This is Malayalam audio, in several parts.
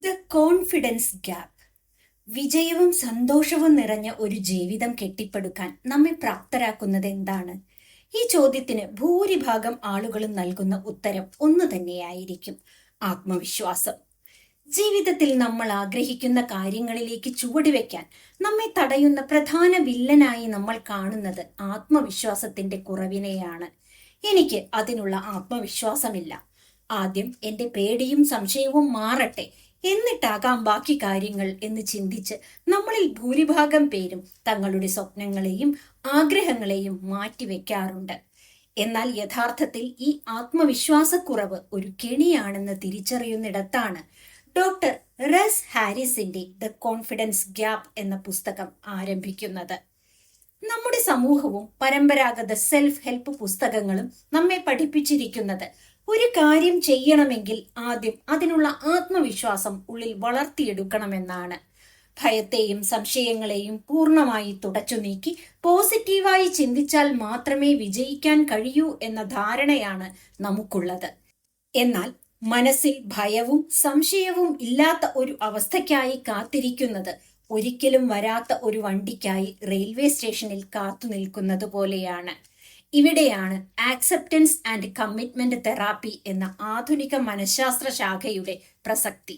The confidence gap. വിജയവും സന്തോഷവും നിറഞ്ഞ ഒരു ജീവിതം കെട്ടിപ്പടുക്കാൻ നമ്മെ പ്രാപ്തരാക്കുന്നത് എന്താണ്? ഈ ചോദ്യത്തിന് ഭൂരിഭാഗം ആളുകളും നൽകുന്ന ഉത്തരം ഒന്നു തന്നെയായിരിക്കും: ആത്മവിശ്വാസം. ജീവിതത്തിൽ നമ്മൾ ആഗ്രഹിക്കുന്ന കാര്യങ്ങളിലേക്ക് ചുവടുവെക്കാൻ നമ്മെ തടയുന്ന പ്രധാന വില്ലനായി നമ്മൾ കാണുന്നത് ആത്മവിശ്വാസത്തിന്റെ കുറവിനെയാണ്. എനിക്ക് അതിനുള്ള ആത്മവിശ്വാസമില്ല. ആദ്യം എന്റെ പേടിയും സംശയവും മാറട്ടെ, എന്നിട്ടാകാം ബാക്കി കാര്യങ്ങൾ എന്ന് ചിന്തിച്ച് നമ്മളിൽ ഭൂരിഭാഗം പേരും തങ്ങളുടെ സ്വപ്നങ്ങളെയും ആഗ്രഹങ്ങളെയും മാറ്റിവെക്കാറുണ്ട്. എന്നാൽ യഥാർത്ഥത്തിൽ ഈ ആത്മവിശ്വാസക്കുറവ് ഒരു കെണിയാണെന്ന് തിരിച്ചറിയുന്നിടത്താണ് ഡോക്ടർ റസ് ഹാരിസിന്റെ ദ കോൺഫിഡൻസ് ഗ്യാപ്പ് എന്ന പുസ്തകം ആരംഭിക്കുന്നത്. നമ്മുടെ സമൂഹവും പരമ്പരാഗത സെൽഫ് ഹെൽപ്പ് പുസ്തകങ്ങളും നമ്മെ പഠിപ്പിച്ചിരിക്കുന്നത് ഒരു കാര്യം ചെയ്യണമെങ്കിൽ ആദ്യം അതിനുള്ള ആത്മവിശ്വാസം ഉള്ളിൽ വളർത്തിയെടുക്കണമെന്നാണ്. ഭയത്തെയും സംശയങ്ങളെയും പൂർണ്ണമായി തുടച്ചു നീക്കി പോസിറ്റീവായി ചിന്തിച്ചാൽ മാത്രമേ വിജയിക്കാൻ കഴിയൂ എന്ന ധാരണയാണ് നമുക്കുള്ളത്. എന്നാൽ മനസ്സിൽ ഭയവും സംശയവും ഇല്ലാത്ത ഒരു അവസ്ഥയ്ക്കായി കാത്തിരിക്കുന്നത് ഒരിക്കലും വരാത്ത ഒരു വണ്ടിക്കായി റെയിൽവേ സ്റ്റേഷനിൽ കാത്തു നിൽക്കുന്നത് പോലെയാണ്. ഇവിടെയാണ് ആക്സെപ്റ്റൻസ് ആൻഡ് കമ്മിറ്റ്മെന്റ് തെറാപ്പി എന്ന ആധുനിക മനഃശാസ്ത്ര ശാഖയുടെ പ്രസക്തി.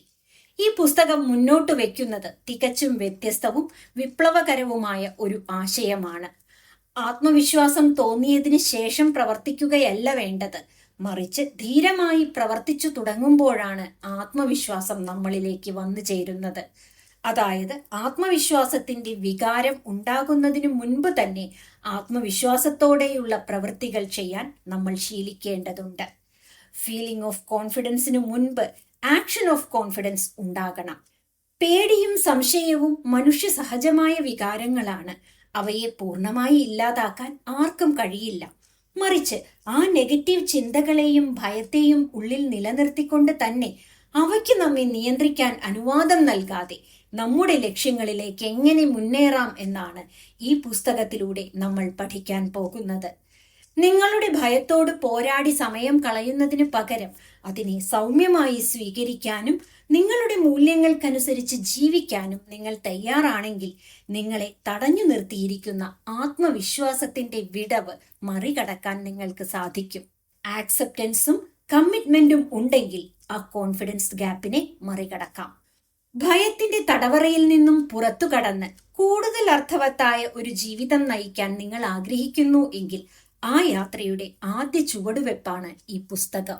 ഈ പുസ്തകം മുന്നോട്ട് വയ്ക്കുന്നത് തികച്ചും വ്യത്യസ്തവും വിപ്ലവകരവുമായ ഒരു ആശയമാണ്. ആത്മവിശ്വാസം തോന്നിയതിന് ശേഷം പ്രവർത്തിക്കുകയല്ല വേണ്ടത്, മറിച്ച് ധീരമായി പ്രവർത്തിച്ചു തുടങ്ങുമ്പോഴാണ് ആത്മവിശ്വാസം നമ്മളിലേക്ക് വന്നു ചേരുന്നത്. അതായത് ആത്മവിശ്വാസത്തിന്റെ വികാരം ഉണ്ടാകുന്നതിന് മുൻപ് തന്നെ ആത്മവിശ്വാസത്തോടെയുള്ള പ്രവൃത്തികൾ ചെയ്യാൻ നമ്മൾ ശീലിക്കേണ്ടതുണ്ട്. ഫീലിംഗ് ഓഫ് കോൺഫിഡൻസിന് മുൻപ് ആക്ഷൻ ഓഫ് കോൺഫിഡൻസ് ഉണ്ടാകണം. പേടിയും സംശയവും മനുഷ്യ സഹജമായ വികാരങ്ങളാണ്. അവയെ പൂർണ്ണമായി ഇല്ലാതാക്കാൻ ആർക്കും കഴിയില്ല. മറിച്ച് ആ നെഗറ്റീവ് ചിന്തകളെയും ഭയത്തെയും ഉള്ളിൽ നിലനിർത്തിക്കൊണ്ട് തന്നെ അവയ്ക്ക് നമ്മെ നിയന്ത്രിക്കാൻ അനുവാദം നൽകാതെ നമ്മുടെ ലക്ഷ്യങ്ങളിലേക്ക് എങ്ങനെ മുന്നേറാം എന്നാണ് ഈ പുസ്തകത്തിലൂടെ നമ്മൾ പഠിക്കാൻ പോകുന്നത്. നിങ്ങളുടെ ഭയത്തോട് പോരാടി സമയം കളയുന്നതിന് പകരം അതിനെ സൗമ്യമായി സ്വീകരിക്കാനും നിങ്ങളുടെ മൂല്യങ്ങൾക്കനുസരിച്ച് ജീവിക്കാനും നിങ്ങൾ തയ്യാറാണെങ്കിൽ നിങ്ങളെ തടഞ്ഞു നിർത്തിയിരിക്കുന്ന ആത്മവിശ്വാസത്തിന്റെ വിടവ് മറികടക്കാൻ നിങ്ങൾക്ക് സാധിക്കും. ആക്സെപ്റ്റൻസും കമ്മിറ്റ്മെന്റും ഉണ്ടെങ്കിൽ ആ കോൺഫിഡൻസ് ഗ്യാപ്പിനെ മറികടക്കാം. ഭയത്തിന്റെ തടവറയിൽ നിന്നും പുറത്തു കടന്ന് കൂടുതൽ അർത്ഥവത്തായ ഒരു ജീവിതം നയിക്കാൻ നിങ്ങൾ ആഗ്രഹിക്കുന്നു എങ്കിൽ ആ യാത്രയുടെ ആദ്യ ചുവടുവെപ്പാണ് ഈ പുസ്തകം.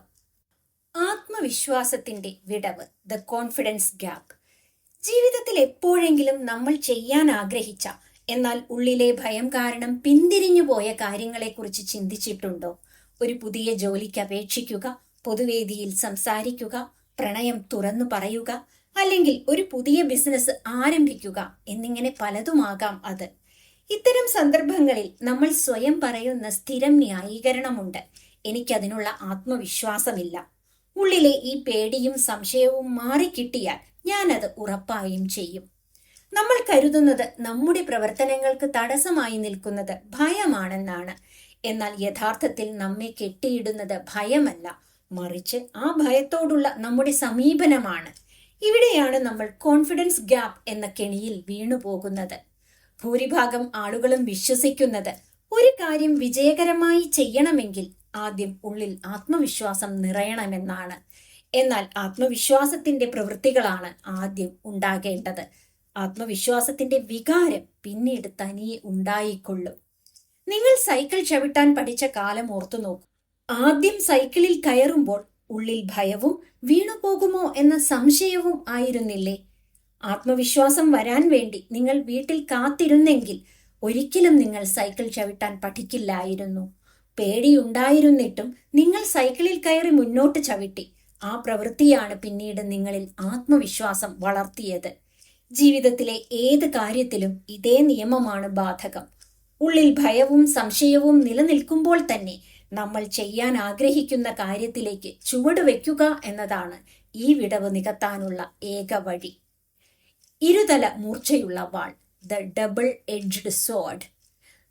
ആത്മവിശ്വാസത്തിന്റെ വിടവ്, ദ കോൺഫിഡൻസ് ഗ്യാപ്പ്. ജീവിതത്തിൽ എപ്പോഴെങ്കിലും നമ്മൾ ചെയ്യാൻ ആഗ്രഹിച്ച എന്നാൽ ഉള്ളിലെ ഭയം കാരണം പിന്തിരിഞ്ഞു പോയ കാര്യങ്ങളെക്കുറിച്ച് ചിന്തിച്ചിട്ടുണ്ടോ? ഒരു പുതിയ ജോലിക്ക് അപേക്ഷിക്കുക, പൊതുവേദിയിൽ സംസാരിക്കുക, പ്രണയം തുറന്നു പറയുക, അല്ലെങ്കിൽ ഒരു പുതിയ ബിസിനസ് ആരംഭിക്കുക എന്നിങ്ങനെ പലതുമാകാം അത്. ഇത്തരം സന്ദർഭങ്ങളിൽ നമ്മൾ സ്വയം പറയുന്ന സ്ഥിരം ന്യായീകരണമുണ്ട്: എനിക്കതിനുള്ള ആത്മവിശ്വാസമില്ല. ഉള്ളിലെ ഈ പേടിയും സംശയവും മാറിക്കിട്ടിയാൽ ഞാനത് ഉറപ്പായും ചെയ്യും. നമ്മൾ കരുതുന്നത് നമ്മുടെ പ്രവർത്തനങ്ങൾക്ക് തടസ്സമായി നിൽക്കുന്നത് ഭയമാണെന്നാണ്. എന്നാൽ യഥാർത്ഥത്തിൽ നമ്മെ കെട്ടിയിടുന്നത് ഭയമല്ല, മറിച്ച് ആ ഭയത്തോടുള്ള നമ്മുടെ സമീപനമാണ്. ഇവിടെയാണ് നമ്മൾ കോൺഫിഡൻസ് ഗ്യാപ്പ് എന്ന കെണിയിൽ വീണുപോകുന്നത്. ഭൂരിഭാഗം ആളുകളും വിശ്വസിക്കുന്നത് ഒരു കാര്യം വിജയകരമായി ചെയ്യണമെങ്കിൽ ആദ്യം ഉള്ളിൽ ആത്മവിശ്വാസം നിറയണമെന്നാണ്. എന്നാൽ ആത്മവിശ്വാസത്തിന്റെ പ്രവൃത്തികളാണ് ആദ്യം ഉണ്ടാകേണ്ടത്. ആത്മവിശ്വാസത്തിന്റെ വികാരം പിന്നീട് തനിയെ ഉണ്ടായിക്കൊള്ളും. നിങ്ങൾ സൈക്കിൾ ചവിട്ടാൻ പഠിച്ച കാലം ഓർത്തു നോക്കൂ. ആദ്യം സൈക്കിളിൽ കയറുമ്പോൾ ഉള്ളിൽ ഭയവും വീണുപോകുമോ എന്ന സംശയവും ആയിരുന്നില്ലേ? ആത്മവിശ്വാസം വരാൻ വേണ്ടി നിങ്ങൾ വീട്ടിൽ കാത്തിരുന്നെങ്കിൽ ഒരിക്കലും നിങ്ങൾ സൈക്കിൾ ചവിട്ടാൻ പഠിക്കില്ലായിരുന്നു. പേടിയുണ്ടായിരുന്നിട്ടും നിങ്ങൾ സൈക്കിളിൽ കയറി മുന്നോട്ട് ചവിട്ടി. ആ പ്രവൃത്തിയാണ് പിന്നീട് നിങ്ങളിൽ ആത്മവിശ്വാസം വളർത്തിയത്. ജീവിതത്തിലെ ഏത് കാര്യത്തിലും ഇതേ നിയമമാണ് ബാധകം. ഉള്ളിൽ ഭയവും സംശയവും നിലനിൽക്കുമ്പോൾ തന്നെ നമ്മൾ ചെയ്യാൻ ആഗ്രഹിക്കുന്ന കാര്യത്തിലേക്ക് ചുവടുവെക്കുക എന്നതാണ് ഈ വിടവ് നികത്താനുള്ള ഏക വഴി. ഇരുതല മൂർച്ചയുള്ള വാൾ, ദ ഡബിൾ എഡ്ജ്ഡ് സോർഡ്.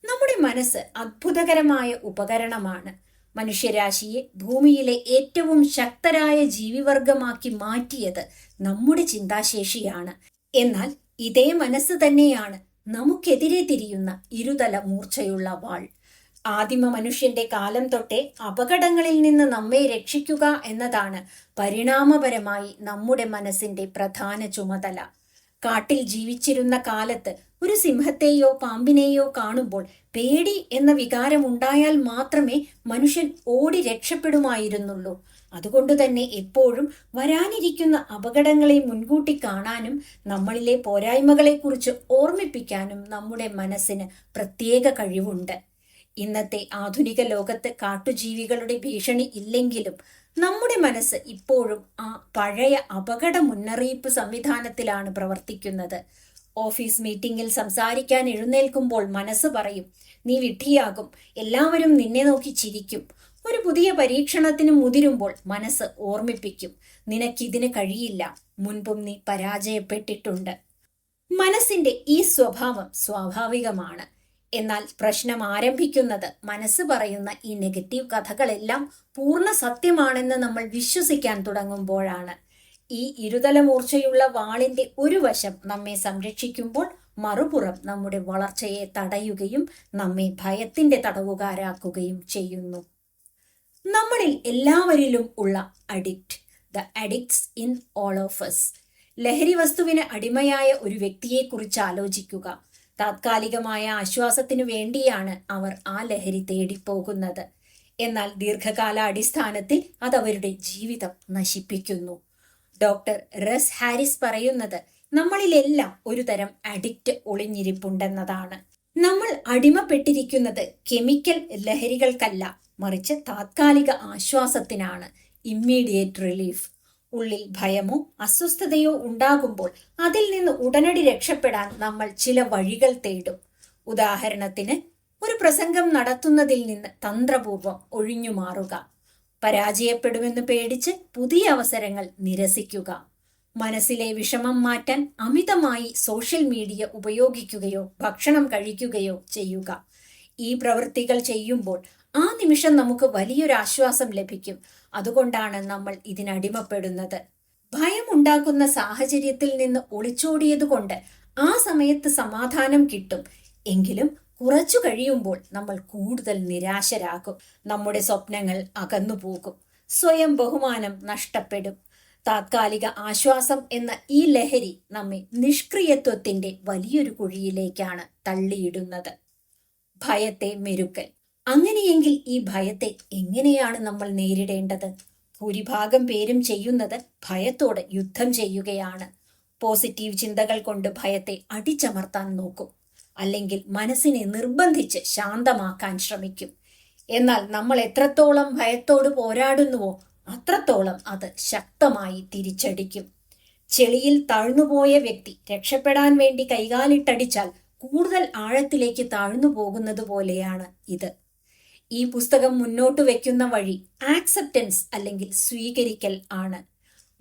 നമ്മുടെ മനസ്സ് അത്ഭുതകരമായ ഉപകരണമാണ്. മനുഷ്യരാശിയെ ഭൂമിയിലെ ഏറ്റവും ശക്തരായ ജീവിവർഗമാക്കി മാറ്റിയത് നമ്മുടെ ചിന്താശേഷിയാണ്. എന്നാൽ ഇതേ മനസ്സ് തന്നെയാണ് നമുക്കെതിരെ തിരിയുന്ന ഇരുതല മൂർച്ചയുള്ള വാൾ. ആദിമ മനുഷ്യന്റെ കാലം തൊട്ടേ അപകടങ്ങളിൽ നിന്ന് നമ്മെ രക്ഷിക്കുക എന്നതാണ് പരിണാമപരമായി നമ്മുടെ മനസ്സിന്റെ പ്രധാന ചുമതല. കാട്ടിൽ ജീവിച്ചിരുന്ന കാലത്ത് ഒരു സിംഹത്തെയോ പാമ്പിനെയോ കാണുമ്പോൾ പേടി എന്ന വികാരം ഉണ്ടായാൽ മാത്രമേ മനുഷ്യൻ ഓടി രക്ഷപ്പെടുമായിരുന്നുള്ളൂ. അതുകൊണ്ട് തന്നെ എപ്പോഴും വരാനിരിക്കുന്ന അപകടങ്ങളെ മുൻകൂട്ടി കാണാനും നമ്മളിലെ പോരായ്മകളെക്കുറിച്ച് ഓർമ്മിപ്പിക്കാനും നമ്മുടെ മനസ്സിന് പ്രത്യേക കഴിവുണ്ട്. ഇന്നത്തെ ആധുനിക ലോകത്ത് കാട്ടുജീവികളുടെ ഭീഷണി ഇല്ലെങ്കിലും നമ്മുടെ മനസ്സ് ഇപ്പോഴും ആ പഴയ അപകട മുന്നറിയിപ്പ് സംവിധാനത്തിലാണ് പ്രവർത്തിക്കുന്നത്. ഓഫീസ് മീറ്റിംഗിൽ സംസാരിക്കാൻ എഴുന്നേൽക്കുമ്പോൾ മനസ്സ് പറയും, നീ വിഡ്ഢിയാകും, എല്ലാവരും നിന്നെ നോക്കി ചിരിക്കും. ഒരു പുതിയ പരീക്ഷണത്തിന് മുതിരുമ്പോൾ മനസ്സ് ഓർമ്മിപ്പിക്കും, നിനക്കിതിന് കഴിയില്ല, മുൻപും നീ പരാജയപ്പെട്ടിട്ടുണ്ട്. മനസ്സിന്റെ ഈ സ്വഭാവം സ്വാഭാവികമാണ്. എന്നാൽ പ്രശ്നം ആരംഭിക്കുന്നത് മനസ്സ് പറയുന്ന ഈ നെഗറ്റീവ് കഥകളെല്ലാം പൂർണ്ണ സത്യമാണെന്ന് നമ്മൾ വിശ്വസിക്കാൻ തുടങ്ങുമ്പോഴാണ്. ഈ ഇരുതല മൂർച്ചയുള്ള വാളിന്റെ ഒരു വശം നമ്മെ സംരക്ഷിക്കുമ്പോൾ മറുപുറം നമ്മുടെ വളർച്ചയെ തടയുകയും നമ്മെ ഭയത്തിന്റെ തടവുകാരാക്കുകയും ചെയ്യുന്നു. നമ്മളിൽ എല്ലാവരിലും ഉള്ള addict, the addicts in all of us. ലഹരി വസ്തുവിന് അടിമയായ ഒരു വ്യക്തിയെക്കുറിച്ച് ആലോചിക്കുക. താത്കാലികമായ ആശ്വാസത്തിനു വേണ്ടിയാണ് അവർ ആ ലഹരി തേടിപ്പോകുന്നത്. എന്നാൽ ദീർഘകാല അടിസ്ഥാനത്തിൽ അതവരുടെ ജീവിതം നശിപ്പിക്കുന്നു. ഡോക്ടർ റസ് ഹാരിസ് പറയുന്നത് നമ്മളിലെല്ലാം ഒരു തരം അഡിക്റ്റ് ഒളിഞ്ഞിരിപ്പുണ്ടെന്നതാണ്. നമ്മൾ അടിമപ്പെട്ടിരിക്കുന്നത് കെമിക്കൽ ലഹരികൾക്കല്ല, മറിച്ച് താത്കാലിക ആശ്വാസത്തിനാണ്, ഇമ്മീഡിയറ്റ് റിലീഫ്. ഉള്ളിൽ ഭയമോ അസ്വസ്ഥതയോ ഉണ്ടാകുമ്പോൾ അതിൽ നിന്ന് ഉടനടി രക്ഷപ്പെടാൻ നമ്മൾ ചില വഴികൾ തേടും. ഉദാഹരണത്തിന്, ഒരു പ്രസംഗം നടത്തുന്നതിൽ നിന്ന് തന്ത്രപൂർവം ഒഴിഞ്ഞു മാറുക, പരാജയപ്പെടുമെന്ന് പേടിച്ച് പുതിയ അവസരങ്ങൾ നിരസിക്കുക, മനസ്സിലെ വിഷമം മാറ്റാൻ അമിതമായി സോഷ്യൽ മീഡിയ ഉപയോഗിക്കുകയോ ഭക്ഷണം കഴിക്കുകയോ ചെയ്യുക. ഈ പ്രവൃത്തികൾ ചെയ്യുമ്പോൾ ആ നിമിഷം നമുക്ക് വലിയൊരു ആശ്വാസം ലഭിക്കും. അതുകൊണ്ടാണ് നമ്മൾ ഇതിനടിമപ്പെടുന്നത്. ഭയമുണ്ടാക്കുന്ന സാഹചര്യത്തിൽ നിന്ന് ഒളിച്ചോടിയതുകൊണ്ട് ആ സമയത്ത് സമാധാനം കിട്ടും. എങ്കിലും കുറച്ചു കഴിയുമ്പോൾ നമ്മൾ കൂടുതൽ നിരാശരാകും. നമ്മുടെ സ്വപ്നങ്ങൾ അകന്നുപോകും. സ്വയം ബഹുമാനം നഷ്ടപ്പെടും. താത്കാലിക ആശ്വാസം എന്ന ഈ ലഹരി നമ്മെ നിഷ്ക്രിയത്വത്തിന്റെ വലിയൊരു കുഴിയിലേക്കാണ് തള്ളിയിടുന്നത്. ഭയത്തെ മെരുക്കൽ. അങ്ങനെയെങ്കിൽ ഈ ഭയത്തെ എങ്ങനെയാണ് നമ്മൾ നേരിടേണ്ടത്? ഭൂരിഭാഗം പേരും ചെയ്യുന്നത് ഭയത്തോട് യുദ്ധം ചെയ്യുകയാണ്. പോസിറ്റീവ് ചിന്തകൾ കൊണ്ട് ഭയത്തെ അടിച്ചമർത്താൻ നോക്കും, അല്ലെങ്കിൽ മനസ്സിനെ നിർബന്ധിച്ച് ശാന്തമാക്കാൻ ശ്രമിക്കും. എന്നാൽ നമ്മൾ എത്രത്തോളം ഭയത്തോട് പോരാടുന്നുവോ അത്രത്തോളം അത് ശക്തമായി തിരിച്ചടിക്കും. ചെളിയിൽ താഴ്ന്നുപോയ വ്യക്തി രക്ഷപ്പെടാൻ വേണ്ടി കൈകാലിട്ടടിച്ചാൽ കൂടുതൽ ആഴത്തിലേക്ക് താഴ്ന്നു പോകുന്നത് പോലെയാണ് ഇത്. ഈ പുസ്തകം മുന്നോട്ട് വെക്കുന്ന വഴി ആക്സെപ്റ്റൻസ് അല്ലെങ്കിൽ സ്വീകരിക്കൽ ആണ്.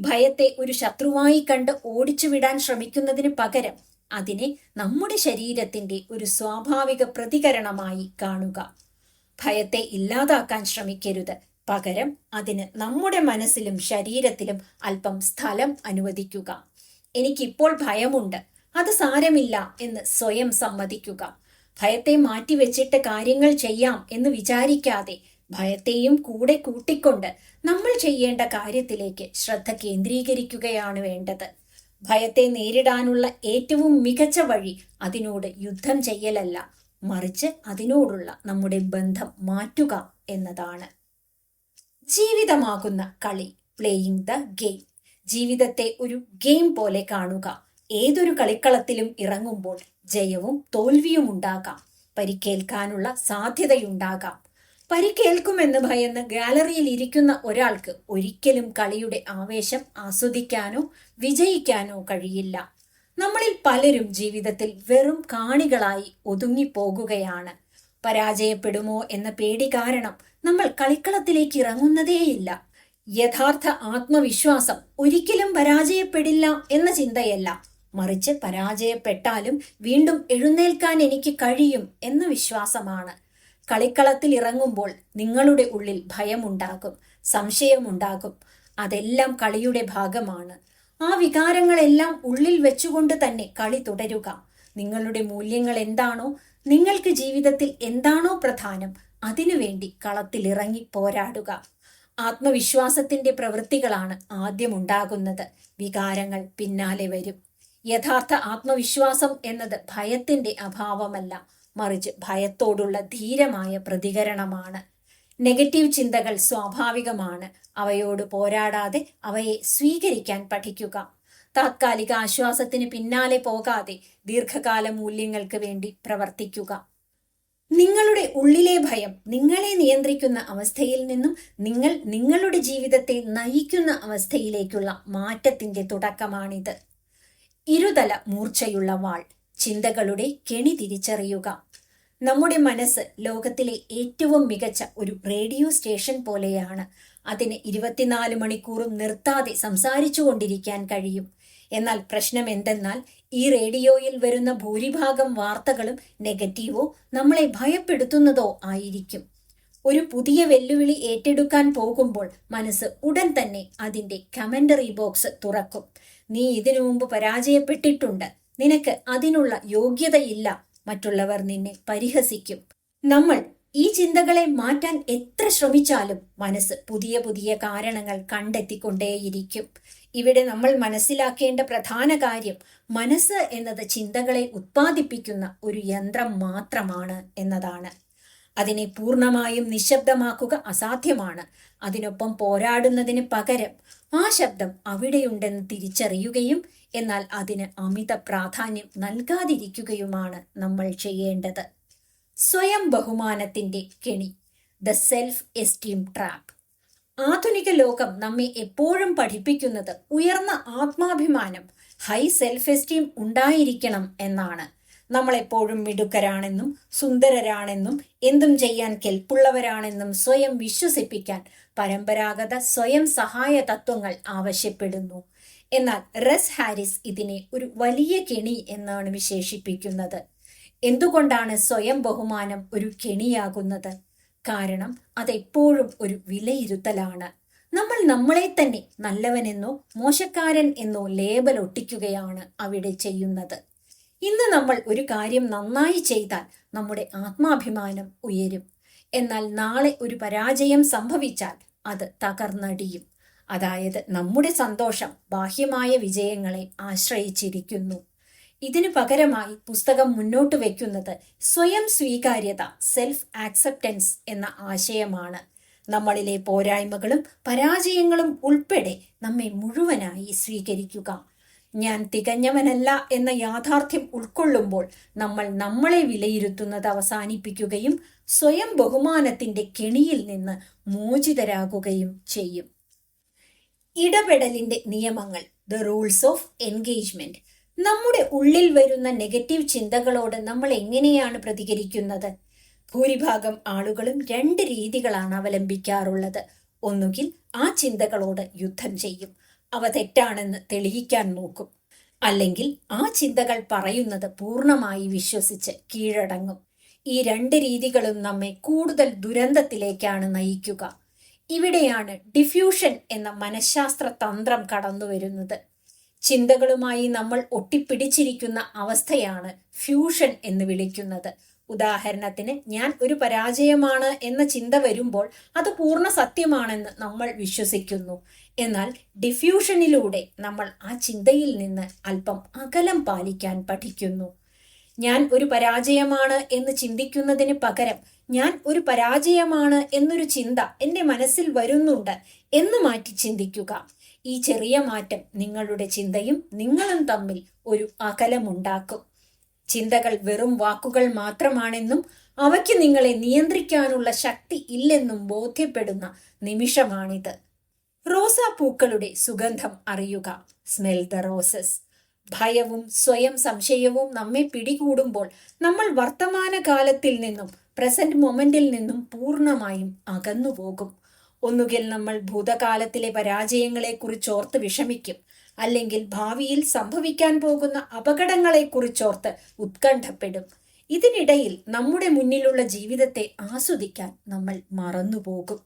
ഭയത്തെ ഒരു ശത്രുവായി കണ്ട് ഓടിച്ചുവിടാൻ ശ്രമിക്കുന്നതിന് പകരം അതിനെ നമ്മുടെ ശരീരത്തിന്റെ ഒരു സ്വാഭാവിക പ്രതികരണമായി കാണുക. ഭയത്തെ ഇല്ലാതാക്കാൻ ശ്രമിക്കരുത്, പകരം അതിന് നമ്മുടെ മനസ്സിലും ശരീരത്തിലും അല്പം സ്ഥലം അനുവദിക്കുക. എനിക്കിപ്പോൾ ഭയമുണ്ട്, അത് സാരമില്ല എന്ന് സ്വയം സമ്മതിക്കുക. ഭയത്തെ മാറ്റിവെച്ചിട്ട് കാര്യങ്ങൾ ചെയ്യാം എന്ന് വിചാരിക്കാതെ ഭയത്തെയും കൂടെ കൂട്ടിക്കൊണ്ട് നമ്മൾ ചെയ്യേണ്ട കാര്യത്തിലേക്ക് ശ്രദ്ധ കേന്ദ്രീകരിക്കുകയാണ് വേണ്ടത്. ഭയത്തെ നേരിടാനുള്ള ഏറ്റവും മികച്ച വഴി അതിനോട് യുദ്ധം ചെയ്യലല്ല, മറിച്ച് അതിനോടുള്ള നമ്മുടെ ബന്ധം മാറ്റുക എന്നതാണ്. ജീവിതമാകുന്ന കളി, പ്ലേയിങ് ദ ഗെയിം. ജീവിതത്തെ ഒരു ഗെയിം പോലെ കാണുക. ഏതൊരു കളിക്കളത്തിലും ഇറങ്ങുമ്പോൾ ജയവും തോൽവിയും ഉണ്ടാകാം, പരിക്കേൽക്കാനുള്ള സാധ്യതയുണ്ടാകാം. പരിക്കേൽക്കുമെന്ന് ഭയന്ന് ഗാലറിയിൽ ഇരിക്കുന്ന ഒരാൾക്ക് ഒരിക്കലും കളിയുടെ ആവേശം ആസ്വദിക്കാനോ വിജയിക്കാനോ കഴിയില്ല. നമ്മളിൽ പലരും ജീവിതത്തിൽ വെറും കാണികളായി ഒതുങ്ങിപ്പോകുകയാണ്. പരാജയപ്പെടുമോ എന്ന പേടി കാരണം നമ്മൾ കളിക്കളത്തിലേക്ക് ഇറങ്ങുന്നതേയില്ല. യഥാർത്ഥ ആത്മവിശ്വാസം ഒരിക്കലും പരാജയപ്പെടില്ല എന്ന ചിന്തയല്ല, മറിച്ച് പരാജയപ്പെട്ടാലും വീണ്ടും എഴുന്നേൽക്കാൻ എനിക്ക് കഴിയും എന്ന വിശ്വാസമാണ്. കളിക്കളത്തിൽ ഇറങ്ങുമ്പോൾ നിങ്ങളുടെ ഉള്ളിൽ ഭയമുണ്ടാകും, സംശയമുണ്ടാകും. അതെല്ലാം കളിയുടെ ഭാഗമാണ്. ആ വികാരങ്ങളെല്ലാം ഉള്ളിൽ വെച്ചുകൊണ്ട് തന്നെ കളി തുടരുക. നിങ്ങളുടെ മൂല്യങ്ങൾ എന്താണോ, നിങ്ങൾക്ക് ജീവിതത്തിൽ എന്താണോ പ്രധാനം, അതിനുവേണ്ടി കളത്തിലിറങ്ങി പോരാടുക. ആത്മവിശ്വാസത്തിന്റെ പ്രവൃത്തികളാണ് ആദ്യം ഉണ്ടാകുന്നത്. വികാരങ്ങൾ പിന്നാലെ വരും. യഥാർത്ഥ ആത്മവിശ്വാസം എന്നത് ഭയത്തിന്റെ അഭാവമല്ല, മറിച്ച് ഭയത്തോടുള്ള ധീരമായ പ്രതികരണമാണ്. നെഗറ്റീവ് ചിന്തകൾ സ്വാഭാവികമാണ്. അവയോട് പോരാടാതെ അവയെ സ്വീകരിക്കാൻ പഠിക്കുക. താത്കാലിക ആശ്വാസത്തിന് പിന്നാലെ പോകാതെ ദീർഘകാല മൂല്യങ്ങൾക്ക് വേണ്ടി പ്രവർത്തിക്കുക. നിങ്ങളുടെ ഉള്ളിലെ ഭയം നിങ്ങളെ നിയന്ത്രിക്കുന്ന അവസ്ഥയിൽ നിന്നും നിങ്ങൾ നിങ്ങളുടെ ജീവിതത്തെ നയിക്കുന്ന അവസ്ഥയിലേക്കുള്ള മാറ്റത്തിന്റെ തുടക്കമാണിത്. ഇരുതല മൂർച്ചയുള്ള വാൾ, ചിന്തകളുടെ കെണി തിരിച്ചറിയുക. നമ്മുടെ മനസ്സ് ലോകത്തിലെ ഏറ്റവും മികച്ച ഒരു റേഡിയോ സ്റ്റേഷൻ പോലെയാണ്. അതിന് 24 മണിക്കൂറും നിർത്താതെ സംസാരിച്ചു കൊണ്ടിരിക്കാൻ കഴിയും. എന്നാൽ പ്രശ്നം എന്തെന്നാൽ ഈ റേഡിയോയിൽ വരുന്ന ഭൂരിഭാഗം വാർത്തകളും നെഗറ്റീവോ നമ്മളെ ഭയപ്പെടുത്തുന്നതോ ആയിരിക്കും. ഒരു പുതിയ വെല്ലുവിളി ഏറ്റെടുക്കാൻ പോകുമ്പോൾ മനസ്സ് ഉടൻ തന്നെ അതിന്റെ കമന്ററി ബോക്സ് തുറക്കും. നീ ഇതിനു മുമ്പ് പരാജയപ്പെട്ടിട്ടുണ്ട്, നിനക്ക് അതിനുള്ള യോഗ്യതയില്ല, മറ്റുള്ളവർ നിന്നെ പരിഹസിക്കും. നമ്മൾ ഈ ചിന്തകളെ മാറ്റാൻ എത്ര ശ്രമിച്ചാലും മനസ്സ് പുതിയ പുതിയ കാരണങ്ങൾ കണ്ടെത്തിക്കൊണ്ടേയിരിക്കും. ഇവിടെ നമ്മൾ മനസ്സിലാക്കേണ്ട പ്രധാന കാര്യം, മനസ്സ് എന്നത് ചിന്തകളെ ഉത്പാദിപ്പിക്കുന്ന ഒരു യന്ത്രം മാത്രമാണ് എന്നതാണ്. അതിനെ പൂർണ്ണമായും നിശബ്ദമാക്കുക അസാധ്യമാണ്. അതിനൊപ്പം പോരാടുന്നതിന് പകരം ആ ശബ്ദം അവിടെയുണ്ടെന്ന് തിരിച്ചറിയുകയും എന്നാൽ അതിന് അമിത പ്രാധാന്യം നൽകാതിരിക്കുകയുമാണ് നമ്മൾ ചെയ്യേണ്ടത്. സ്വയം ബഹുമാനത്തിന്റെ കെണി, ദ സെൽഫ് എസ്റ്റീം ട്രാപ്പ്. ആധുനിക ലോകം നമ്മെ എപ്പോഴും പഠിപ്പിക്കുന്നത് ഉയർന്ന ആത്മാഭിമാനം, ഹൈ സെൽഫ് എസ്റ്റീം ഉണ്ടായിരിക്കണം എന്നാണ്. നമ്മളെപ്പോഴും മിടുക്കരാണെന്നും സുന്ദരരാണെന്നും എന്തും ചെയ്യാൻ കെൽപ്പുള്ളവരാണെന്നും സ്വയം വിശ്വസിപ്പിക്കാൻ പരമ്പരാഗത സ്വയം സഹായ തത്വങ്ങൾ ആവശ്യപ്പെടുന്നു. എന്നാൽ റസ് ഹാരിസ് ഇതിനെ ഒരു വലിയ കെണി എന്നാണ് വിശേഷിപ്പിക്കുന്നത്. എന്തുകൊണ്ടാണ് സ്വയം ബഹുമാനം ഒരു കെണിയാകുന്നത്? കാരണം അതെപ്പോഴും ഒരു വിലയിരുത്തലാണ്. നമ്മൾ നമ്മളെ തന്നെ നല്ലവനെന്നോ മോശക്കാരൻ എന്നോ ലേബൽ ഒട്ടിക്കുകയാണ് അവിടെ ചെയ്യുന്നത്. ഇന്ന് നമ്മൾ ഒരു കാര്യം നന്നായി ചെയ്താൽ നമ്മുടെ ആത്മാഭിമാനം ഉയരും. എന്നാൽ നാളെ ഒരു പരാജയം സംഭവിച്ചാൽ അത് തകർന്നടിയും. അതായത് നമ്മുടെ സന്തോഷം ബാഹ്യമായ വിജയങ്ങളെ ആശ്രയിച്ചിരിക്കുന്നു. ഇതിനു പകരമായി പുസ്തകം മുന്നോട്ട് വയ്ക്കുന്നത് സ്വയം സ്വീകാര്യത, സെൽഫ് ആക്സെപ്റ്റൻസ് എന്ന ആശയമാണ്. നമ്മളിലെ പോരായ്മകളും പരാജയങ്ങളും ഉൾപ്പെടെ നമ്മെ മുഴുവനായി സ്വീകരിക്കുക. ഞാൻ തികഞ്ഞവനല്ല എന്ന യാഥാർത്ഥ്യം ഉൾക്കൊള്ളുമ്പോൾ നമ്മൾ നമ്മളെ വിലയിരുത്തുന്നത് അവസാനിപ്പിക്കുകയും സ്വയം ബഹുമാനത്തിന്റെ കെണിയിൽ നിന്ന് മോചിതരാകുകയും ചെയ്യും. ഇടപെടലിന്റെ നിയമങ്ങൾ, ദ റൂൾസ് ഓഫ് എൻഗേജ്മെന്റ്. നമ്മുടെ ഉള്ളിൽ വരുന്ന നെഗറ്റീവ് ചിന്തകളോട് നമ്മൾ എങ്ങനെയാണ് പ്രതികരിക്കുന്നത്? ഭൂരിഭാഗം ആളുകളും 2 രീതികളാണ് അവലംബിക്കാറുള്ളത്. ഒന്നുകിൽ ആ ചിന്തകളോട് യുദ്ധം ചെയ്യും, അവ തെറ്റാണെന്ന് തെളിയിക്കാൻ നോക്കും. അല്ലെങ്കിൽ ആ ചിന്തകൾ പറയുന്നത് പൂർണ്ണമായി വിശ്വസിച്ച് കീഴടങ്ങും. ഈ 2 രീതികളും നമ്മെ കൂടുതൽ ദുരന്തത്തിലേക്കാണ് നയിക്കുക. ഇവിടെയാണ് ഡിഫ്യൂഷൻ എന്ന മനഃശാസ്ത്ര തന്ത്രം കടന്നുവരുന്നത്. ചിന്തകളുമായി നമ്മൾ ഒട്ടിപ്പിടിച്ചിരിക്കുന്ന അവസ്ഥയാണ് ഫ്യൂഷൻ എന്ന് വിളിക്കുന്നത്. ഉദാഹരണത്തിന്, ഞാൻ ഒരു പരാജയമാണ് എന്ന ചിന്ത വരുമ്പോൾ അത് പൂർണ്ണ സത്യമാണെന്ന് നമ്മൾ വിശ്വസിക്കുന്നു. എന്നാൽ ഡിഫ്യൂഷനിലൂടെ നമ്മൾ ആ ചിന്തയിൽ നിന്ന് അല്പം അകലം പാലിക്കാൻ പഠിക്കുന്നു. ഞാൻ ഒരു പരാജയമാണ് എന്ന് ചിന്തിക്കുന്നതിന് പകരം ഞാൻ ഒരു പരാജയമാണ് എന്നൊരു ചിന്ത എൻ്റെ മനസ്സിൽ വരുന്നുണ്ട് എന്ന് മാറ്റി ചിന്തിക്കുക. ഈ ചെറിയ മാറ്റം നിങ്ങളുടെ ചിന്തയും നിങ്ങളും തമ്മിൽ ഒരു അകലമുണ്ടാക്കും. ചിന്തകൾ വെറും വാക്കുകൾ മാത്രമാണെന്നും അവയ്ക്ക് നിങ്ങളെ നിയന്ത്രിക്കാനുള്ള ശക്തി ഇല്ലെന്നും ബോധ്യപ്പെടുന്ന നിമിഷമാണിത്. റോസാപ്പൂക്കളുടെ സുഗന്ധം അറിയുക, സ്മെൽ ദ റോസസ്. ഭയവും സ്വയം സംശയവും നമ്മെ പിടികൂടുമ്പോൾ നമ്മൾ വർത്തമാനകാലത്തിൽ നിന്നും പ്രസന്റ് മൊമെന്റിൽ നിന്നും പൂർണ്ണമായും അകന്നുപോകും. ഒന്നുകിൽ നമ്മൾ ഭൂതകാലത്തിലെ പരാജയങ്ങളെക്കുറിച്ചോർത്ത് വിഷമിക്കും, അല്ലെങ്കിൽ ഭാവിയിൽ സംഭവിക്കാൻ പോകുന്ന അപകടങ്ങളെക്കുറിച്ചോർത്ത് ഉത്കണ്ഠപ്പെടും. ഇതിനിടയിൽ നമ്മുടെ മുന്നിലുള്ള ജീവിതത്തെ ആസ്വദിക്കാൻ നമ്മൾ മറന്നുപോകും.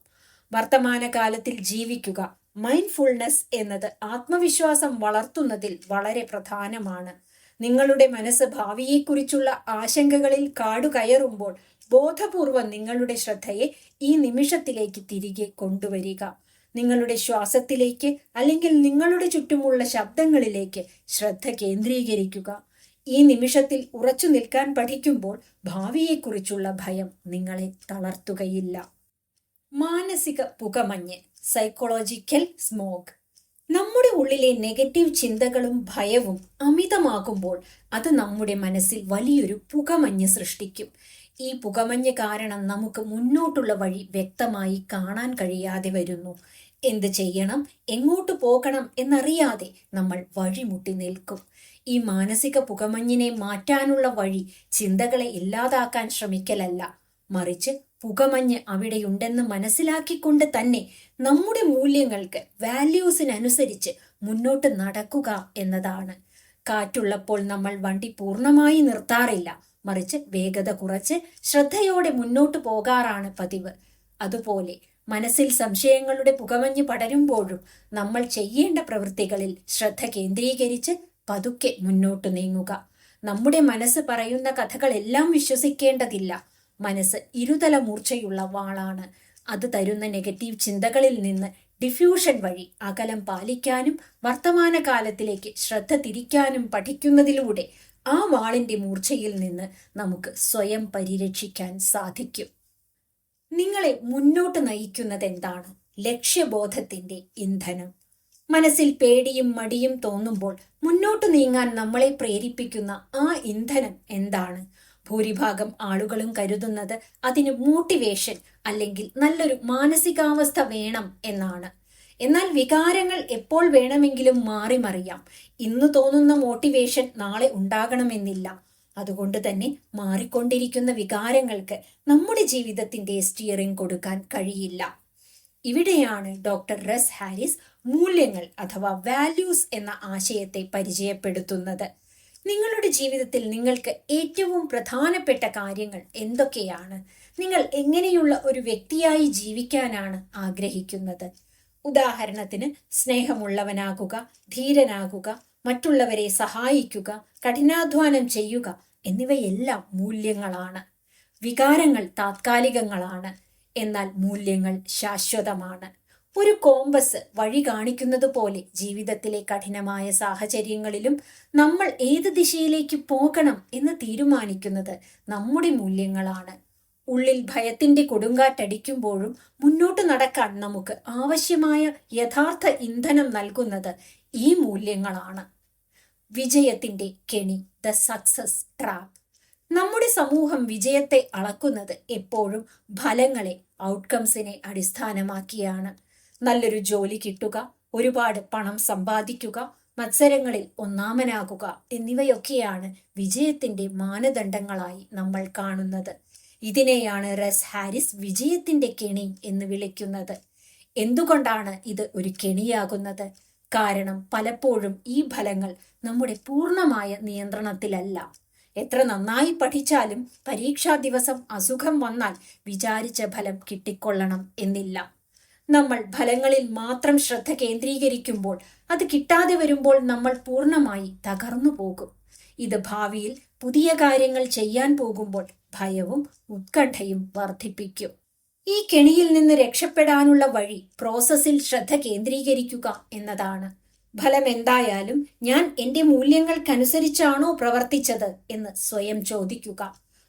വർത്തമാനകാലത്തിൽ ജീവിക്കുക. മൈൻഡ്ഫുൾനെസ് എന്നത് ആത്മവിശ്വാസം വളർത്തുന്നതിൽ വളരെ പ്രധാനമാണ്. നിങ്ങളുടെ മനസ്സ് ഭാവിയെക്കുറിച്ചുള്ള ആശങ്കകളിൽ കാടുകയറുമ്പോൾ ബോധപൂർവം നിങ്ങളുടെ ശ്രദ്ധയെ ഈ നിമിഷത്തിലേക്ക് തിരികെ കൊണ്ടുവരിക. നിങ്ങളുടെ ശ്വാസത്തിലേക്ക് അല്ലെങ്കിൽ നിങ്ങളുടെ ചുറ്റുമുള്ള ശബ്ദങ്ങളിലേക്ക് ശ്രദ്ധ കേന്ദ്രീകരിക്കുക. ഈ നിമിഷത്തിൽ ഉറച്ചു നിൽക്കാൻ പഠിക്കുമ്പോൾ ഭാവിയെക്കുറിച്ചുള്ള ഭയം നിങ്ങളെ തളർത്തുകയില്ല. മാനസിക പുകമഞ്ഞ്, സൈക്കോളജിക്കൽ സ്മോഗ്. നമ്മുടെ ഉള്ളിലെ നെഗറ്റീവ് ചിന്തകളും ഭയവും അമിതമാകുമ്പോൾ അത് നമ്മുടെ മനസ്സിൽ വലിയൊരു പുകമഞ്ഞ് സൃഷ്ടിക്കും. ഈ പുകമഞ്ഞ് കാരണം നമുക്ക് മുന്നോട്ടുള്ള വഴി വ്യക്തമായി കാണാൻ കഴിയാതെ വരുന്നു. എന്ത് ചെയ്യണം, എങ്ങോട്ട് പോകണം എന്നറിയാതെ നമ്മൾ വഴിമുട്ടി നിൽക്കും. ഈ മാനസിക പുകമഞ്ഞിനെ മാറ്റാനുള്ള വഴി ചിന്തകളെ ഇല്ലാതാക്കാൻ ശ്രമിക്കലല്ല, മറിച്ച് പുകമഞ്ഞ് അവിടെയുണ്ടെന്ന് മനസ്സിലാക്കിക്കൊണ്ട് തന്നെ നമ്മുടെ മൂല്യങ്ങൾക്ക്, വാല്യൂസിനനുസരിച്ച് മുന്നോട്ട് നടക്കുക എന്നതാണ്. കാറ്റുള്ളപ്പോൾ നമ്മൾ വണ്ടി പൂർണ്ണമായി നിർത്താറില്ല, മറിച്ച് വേഗത കുറച്ച് ശ്രദ്ധയോടെ മുന്നോട്ട് പോകാറാണ് പതിവ്. അതുപോലെ മനസ്സിൽ സംശയങ്ങളുടെ പുകമഞ്ഞ് പടരുമ്പോഴും നമ്മൾ ചെയ്യേണ്ട പ്രവൃത്തികളിൽ ശ്രദ്ധ കേന്ദ്രീകരിച്ച് പതുക്കെ മുന്നോട്ട് നീങ്ങുക. നമ്മുടെ മനസ്സ് പറയുന്ന കഥകളെല്ലാം വിശ്വസിക്കേണ്ടതില്ല. മനസ്സ് ഇരുതല മൂർച്ചയുള്ള വാളാണ്. അത് തരുന്ന നെഗറ്റീവ് ചിന്തകളിൽ നിന്ന് ഡിഫ്യൂഷൻ വഴി അകലം പാലിക്കാനും വർത്തമാനകാലത്തിലേക്ക് ശ്രദ്ധ തിരിക്കാനും പഠിക്കുന്നതിലൂടെ ആ വാളിന്റെ മൂർച്ചയിൽ നിന്ന് നമുക്ക് സ്വയം പരിരക്ഷിക്കാൻ സാധിക്കും. നിങ്ങളെ മുന്നോട്ട് നയിക്കുന്നത് എന്താണ്? ലക്ഷ്യബോധത്തിന്റെ ഇന്ധനം. മനസ്സിൽ പേടിയും മടിയും തോന്നുമ്പോൾ മുന്നോട്ട് നീങ്ങാൻ നമ്മളെ പ്രേരിപ്പിക്കുന്ന ആ ഇന്ധനം എന്താണ്? ഭൂരിഭാഗം ആളുകളും കരുതുന്നത് അതിന് മോട്ടിവേഷൻ അല്ലെങ്കിൽ നല്ലൊരു മാനസികാവസ്ഥ വേണം എന്നാണ്. എന്നാൽ വികാരങ്ങൾ എപ്പോൾ വേണമെങ്കിലും മാറി മറിയാം. ഇന്ന് തോന്നുന്ന മോട്ടിവേഷൻ നാളെ ഉണ്ടാകണമെന്നില്ല. അതുകൊണ്ട് തന്നെ മാറിക്കൊണ്ടിരിക്കുന്ന വികാരങ്ങൾക്ക് നമ്മുടെ ജീവിതത്തിന്റെ സ്റ്റിയറിംഗ് കൊടുക്കാൻ കഴിയില്ല. ഇവിടെയാണ് ഡോക്ടർ റസ് ഹാരിസ് മൂല്യങ്ങൾ അഥവാ വാല്യൂസ് എന്ന ആശയത്തെ പരിചയപ്പെടുത്തുന്നത്. നിങ്ങളുടെ ജീവിതത്തിൽ നിങ്ങൾക്ക് ഏറ്റവും പ്രധാനപ്പെട്ട കാര്യങ്ങൾ എന്തൊക്കെയാണ്? നിങ്ങൾ എങ്ങനെയുള്ള ഒരു വ്യക്തിയായി ജീവിക്കാനാണ് ആഗ്രഹിക്കുന്നത്? ഉദാഹരണത്തിന്, സ്നേഹമുള്ളവനാകുക, ധീരനാകുക, മറ്റുള്ളവരെ സഹായിക്കുക, കഠിനാധ്വാനം ചെയ്യുക എന്നിവയെല്ലാം മൂല്യങ്ങളാണ്. വികാരങ്ങൾ താത്കാലികങ്ങളാണ്, എന്നാൽ മൂല്യങ്ങൾ ശാശ്വതമാണ്. ഒരു കോമ്പസ് വഴി കാണിക്കുന്നത് പോലെ ജീവിതത്തിലെ കഠിനമായ സാഹചര്യങ്ങളിലും നമ്മൾ ഏത് ദിശയിലേക്ക് പോകണം എന്ന് തീരുമാനിക്കുന്നത് നമ്മുടെ മൂല്യങ്ങളാണ്. ഉള്ളിൽ ഭയത്തിന്റെ കൊടുങ്കാറ്റടിക്കുമ്പോഴും മുന്നോട്ട് നടക്കാൻ നമുക്ക് ആവശ്യമായ യഥാർത്ഥ ഇന്ധനം നൽകുന്നത് ഈ മൂല്യങ്ങളാണ്. വിജയത്തിന്റെ കെണി, ദ സക്സസ് ട്രാപ്പ്. നമ്മുടെ സമൂഹം വിജയത്തെ അളക്കുന്നത് എപ്പോഴും ഫലങ്ങളെ, ഔട്ട്കംസിനെ അടിസ്ഥാനമാക്കിയാണ്. നല്ലൊരു ജോലി കിട്ടുക, ഒരുപാട് പണം സമ്പാദിക്കുക, മത്സരങ്ങളിൽ ഒന്നാമനാകുക എന്നിവയൊക്കെയാണ് വിജയത്തിന്റെ മാനദണ്ഡങ്ങളായി നമ്മൾ കാണുന്നത്. ഇതിനെയാണ് റസ് ഹാരിസ് വിജയത്തിന്റെ കെണി എന്ന് വിളിക്കുന്നത്. എന്തുകൊണ്ടാണ് ഇത് ഒരു കെണിയാകുന്നത്? കാരണം പലപ്പോഴും ഈ ഫലങ്ങൾ നമ്മുടെ പൂർണ്ണമായ നിയന്ത്രണത്തിലല്ല. എത്ര നന്നായി പഠിച്ചാലും പരീക്ഷാ ദിവസം അസുഖം വന്നാൽ വിചാരിച്ച ഫലം കിട്ടിക്കൊള്ളണം എന്നില്ല. നമ്മൾ ഫലങ്ങളിൽ മാത്രം ശ്രദ്ധ കേന്ദ്രീകരിക്കുമ്പോൾ അത് കിട്ടാതെ വരുമ്പോൾ നമ്മൾ പൂർണ്ണമായി തകർന്നു പോകും. ഇത് ഭാവിയിൽ പുതിയ കാര്യങ്ങൾ ചെയ്യാൻ പോകുമ്പോൾ ഭയവും ഉത്കണ്ഠയും വർദ്ധിപ്പിക്കും. ഈ കെണിയിൽ നിന്ന് രക്ഷപ്പെടാനുള്ള വഴി പ്രോസസ്സിൽ ശ്രദ്ധ കേന്ദ്രീകരിക്കുക എന്നതാണ്. ഫലം എന്തായാലും ഞാൻ എൻ്റെ മൂല്യങ്ങൾക്കനുസരിച്ചാണോ പ്രവർത്തിച്ചത് എന്ന് സ്വയം ചോദിക്കുക.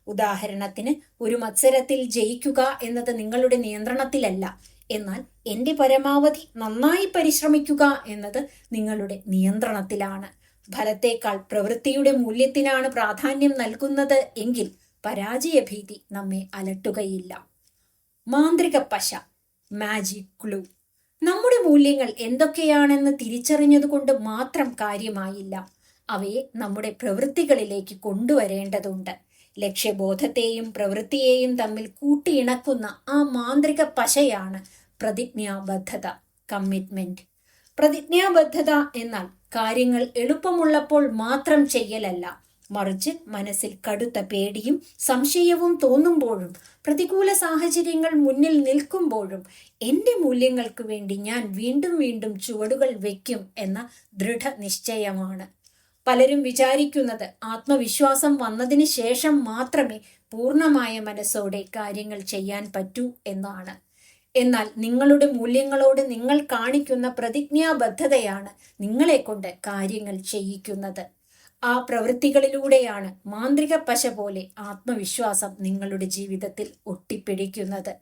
ഉദാഹരണത്തിന്, ഒരു മത്സരത്തിൽ ജയിക്കുക എന്നത് നിങ്ങളുടെ നിയന്ത്രണത്തിലല്ല, എന്നാൽ എൻ്റെ പരമാവധി നന്നായി പരിശ്രമിക്കുക എന്നത് നിങ്ങളുടെ നിയന്ത്രണത്തിലാണ്. ഫലത്തേക്കാൾ പ്രവൃത്തിയുടെ മൂല്യത്തിനാണ് പ്രാധാന്യം നൽകുന്നത് എങ്കിൽ പരാജയഭീതി നമ്മെ അലട്ടുകയില്ല. മാന്ത്രിക പശ, മാജിക് ക്ലൂ. നമ്മുടെ മൂല്യങ്ങൾ എന്തൊക്കെയാണെന്ന് തിരിച്ചറിഞ്ഞതുകൊണ്ട് മാത്രം കാര്യമായില്ല. അവയെ നമ്മുടെ പ്രവൃത്തികളിലേക്ക് കൊണ്ടുവരേണ്ടതുണ്ട്. ലക്ഷ്യബോധത്തെയും പ്രവൃത്തിയെയും തമ്മിൽ കൂട്ടിയിണക്കുന്ന ആ മാന്ത്രിക പശയാണ് പ്രതിജ്ഞാബദ്ധത, കമ്മിറ്റ്മെന്റ്. പ്രതിജ്ഞാബദ്ധത എന്നാൽ കാര്യങ്ങൾ എളുപ്പമുള്ളപ്പോൾ മാത്രം ചെയ്യലല്ല, മറിച്ച് മനസ്സിൽ കടുത്ത പേടിയും സംശയവും തോന്നുമ്പോഴും പ്രതികൂല സാഹചര്യങ്ങൾ മുന്നിൽ നിൽക്കുമ്പോഴും എൻ്റെ മൂല്യങ്ങൾക്ക് വേണ്ടി ഞാൻ വീണ്ടും വീണ്ടും ചുവടുകൾ വയ്ക്കും എന്ന ദൃഢനിശ്ചയമാണ്. പലരും വിചാരിക്കുന്നത് ആത്മവിശ്വാസം വന്നതിന് ശേഷം മാത്രമേ പൂർണ്ണമായ മനസ്സോടെ കാര്യങ്ങൾ ചെയ്യാൻ പറ്റൂ എന്നാണ്. എന്നാൽ നിങ്ങളുടെ മൂല്യങ്ങളോട് നിങ്ങൾ കാണിക്കുന്ന പ്രതിജ്ഞാബദ്ധതയാണ് നിങ്ങളെ കൊണ്ട് കാര്യങ്ങൾ ചെയ്യിക്കുന്നത്. ആ പ്രവൃത്തികളിലൂടെയാണ് മാന്ത്രിക പശ പോലെ ആത്മവിശ്വാസം നിങ്ങളുടെ ജീവിതത്തിൽ ഒട്ടിപ്പിടിക്കുന്നത്.